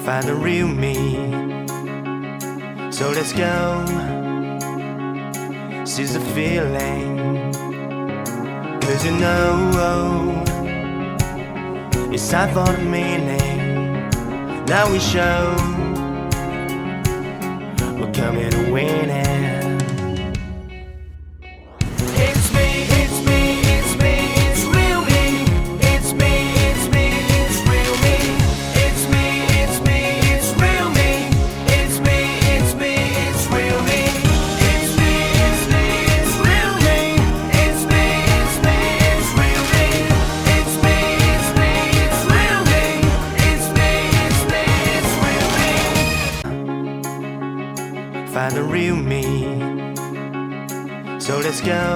find the real me. So let's go, seize the feeling. 'Cause you know it's time for the meaning. Now we show we're coming to win it. Find the real me. So let's go,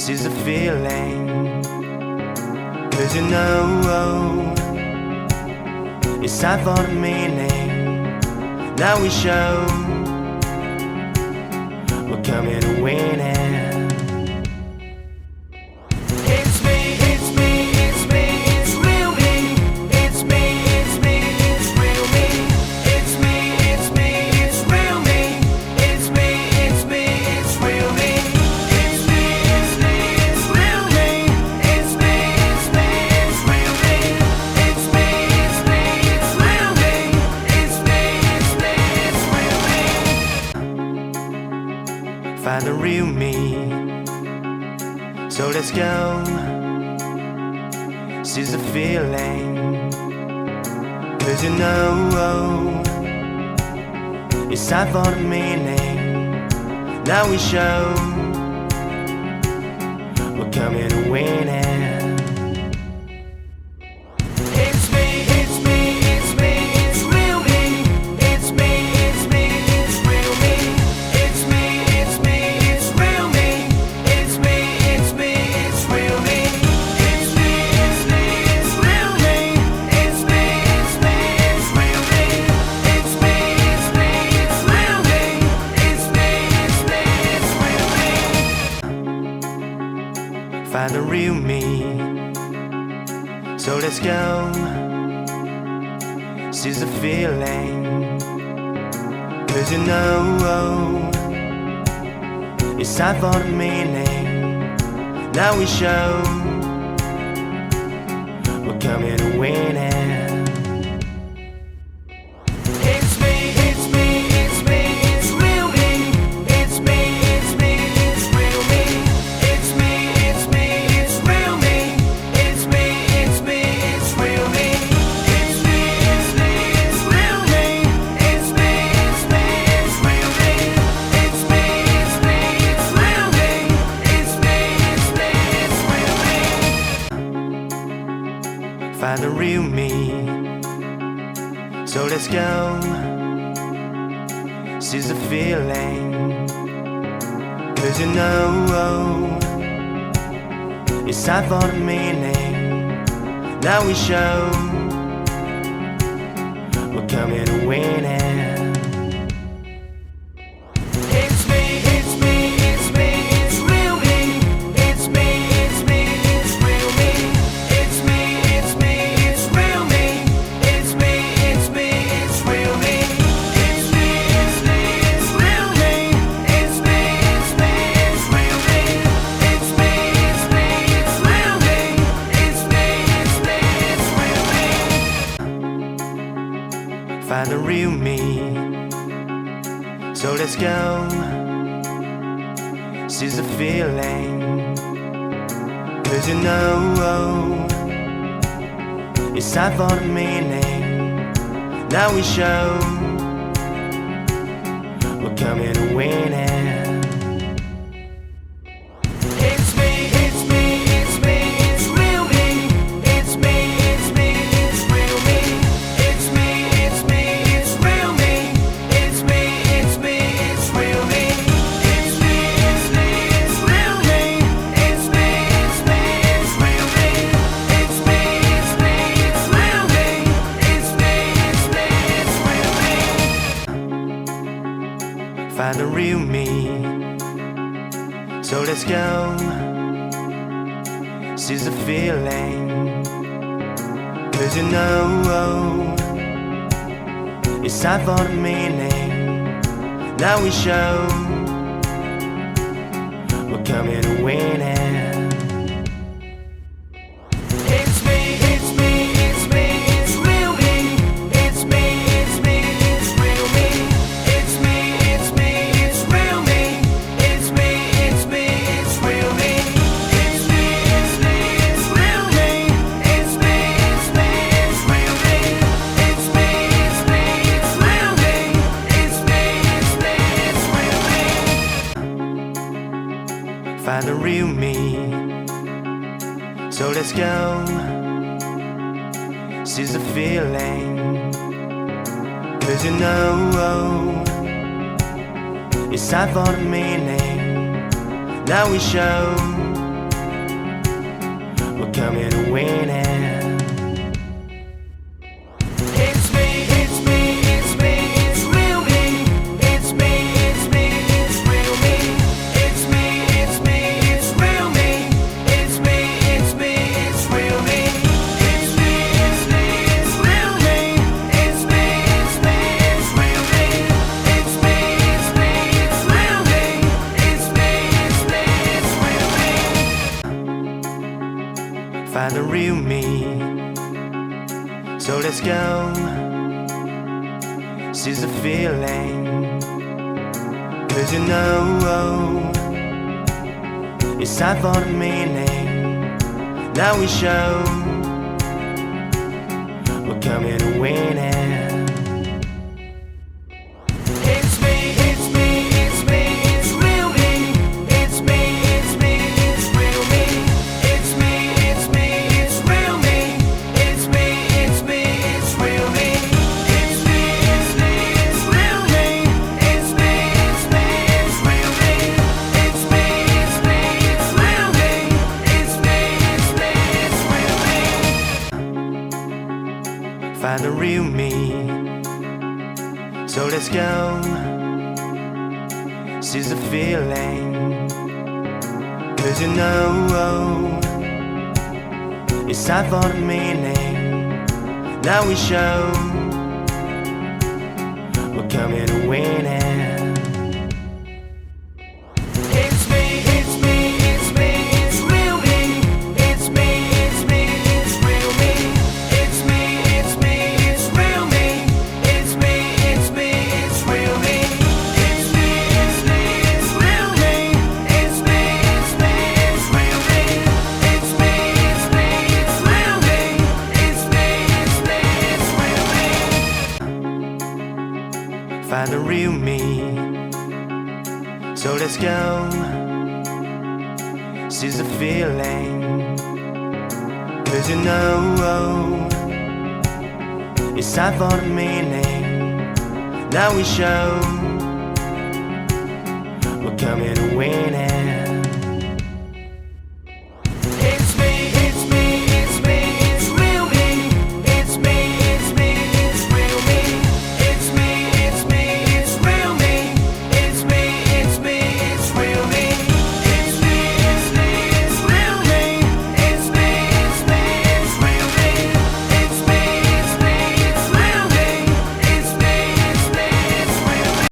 seize the feeling. 'Cause you know it's time for the meaning. Now we show we're coming to win it. Find the real me. So let's go, seize the feeling. 'Cause you know it's time for the meaning. Now we show we're coming to win it. Find the real me. So let's go, seize the feeling. 'Cause you know it's time for the meaning. Now we show we're coming to win it. Find the real me. So let's go, seize the feeling. 'Cause you know it's time for the meaning. Now we show we're coming to win it. Find the real me. So let's go, seize the feeling. 'Cause you know it's time for the meaning. Now we show we're coming to win it. Find the real me. So let's go, seize the feeling. 'Cause you know it's time for the meaning. Now we show we're coming to win it. It's me, it's me, it's me, it's real me. It's me, it's me, it's real me. It's me, it's me, it's real me. It's me, it's me, it's real me. It's me, it's me, it's real me. It's me, it's me, it's real me. It's me, it's me, it's real me. It's me, it's me, it's real me. Find the real me. So let's go, seize the feeling. 'Cause you know it's time for the meaning. Now we show we're coming to win it. It's me, it's me, it's me, it's real me. It's me, it's me, it's real me. It's me, it's me, it's real me. It's me, it's me, it's real me. It's me, it's me, it's real me. It's me, it's me, it's real me. It's me, it's me, it's real me. It's me, it's me, it's real me. Find the real me. So let's go, seize the feeling. 'Cause you know it's time for the meaning. Now we show we're coming to win it. It's me, it's me, it's me, it's real me. It's me, it's me, it's real me. It's me, it's me, it's real me. It's me, it's me, it's real me. It's me, it's me, it's real me. It's me, it's me, it's real me. It's me, it's me, it's real me. It's me, it's me, it's real me. Find the real me. So let's go, seize the feeling. 'Cause you know it's time for the meaning. Now we show we're coming to win it. It's me, it's me, it's me, it's real me. It's me, it's me, it's real me. It's me, it's me, it's real me. It's me, it's me, it's real me. It's me, it's me, it's real me. It's me, it's me, it's real me. It's me, it's me, it's real me. It's me, it's me, it's real me. Find the real me. So let's go, seize the feeling. 'Cause you know it's time for the meaning. Now we show we're coming to win it.